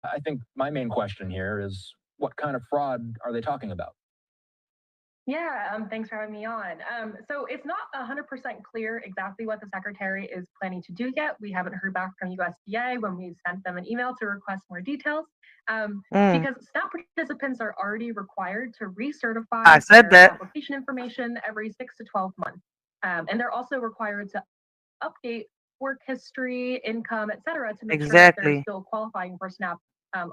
I think my main question here is what kind of fraud are they talking about? Yeah, thanks for having me on. So it's not 100% clear exactly what the secretary is planning to do yet. We haven't heard back from USDA when we sent them an email to request more details. Mm, Because SNAP participants are already required to I recertify said their that. application information every 6 to 12 months. And they're also required to update work history, income, et cetera, to make sure that they're Exactly. still qualifying for SNAP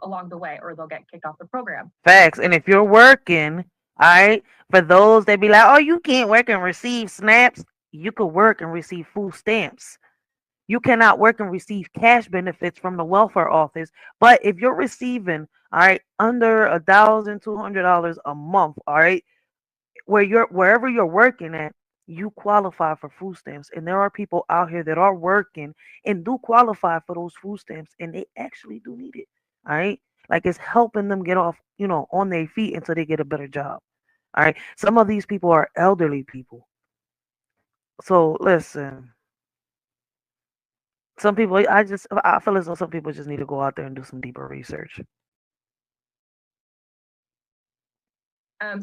along the way, or they'll get kicked off the program. Facts. And if you're working, all right, for those that be like, oh, you can't work and receive snaps, you could work and receive food stamps. You cannot work and receive cash benefits from the welfare office. But if you're receiving, all right, under $1,200 a month, all right, wherever you're working at, you qualify for food stamps. And there are people out here that are working and do qualify for those food stamps, and they actually do need it. All right. Like it's helping them get off, on their feet until they get a better job. All right. Some of these people are elderly people. So listen, some people, I feel as though some people just need to go out there and do some deeper research.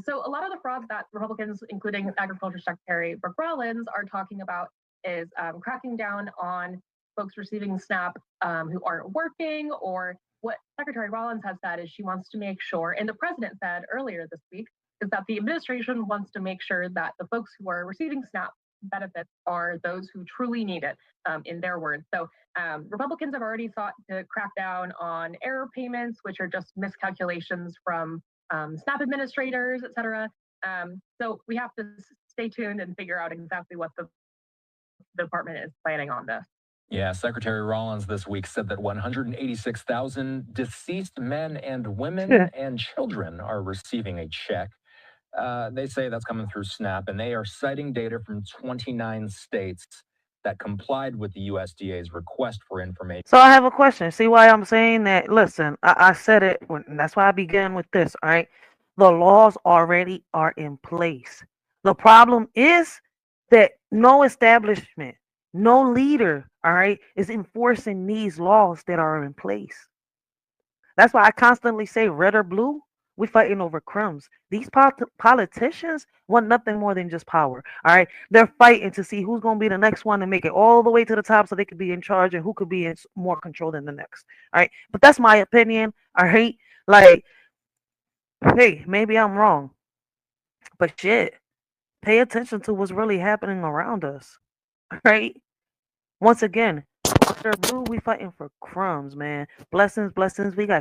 So a lot of the fraud that Republicans, including Agriculture Secretary Brooke Rollins, are talking about is cracking down on folks receiving SNAP who aren't working, or what Secretary Rollins has said is she wants to make sure, and the president said earlier this week, is that the administration wants to make sure that the folks who are receiving SNAP benefits are those who truly need it, in their words. So Republicans have already sought to crack down on error payments, which are just miscalculations from SNAP administrators, et cetera. So we have to stay tuned and figure out exactly what the department is planning on this. Yeah, Secretary Rollins this week said that 186,000 deceased men and women and children are receiving a check. They say that's coming through SNAP, and they are citing data from 29 states that complied with the USDA's request for information. So I have a question. See why I'm saying that? Listen, I said it, and that's why I began with this. All right, the laws already are in place. The problem is that no establishment, no leader, all right, is enforcing these laws that are in place. That's why I constantly say red or blue, we fighting over crumbs. These politicians want nothing more than just power. All right, they're fighting to see who's going to be the next one to make it all the way to the top, so they could be in charge and who could be in more control than the next. All right, but that's my opinion. All right, like, hey, maybe I'm wrong, but shit, pay attention to what's really happening around us. All right. Once again, red or blue, we fighting for crumbs, man. Blessings, blessings. We got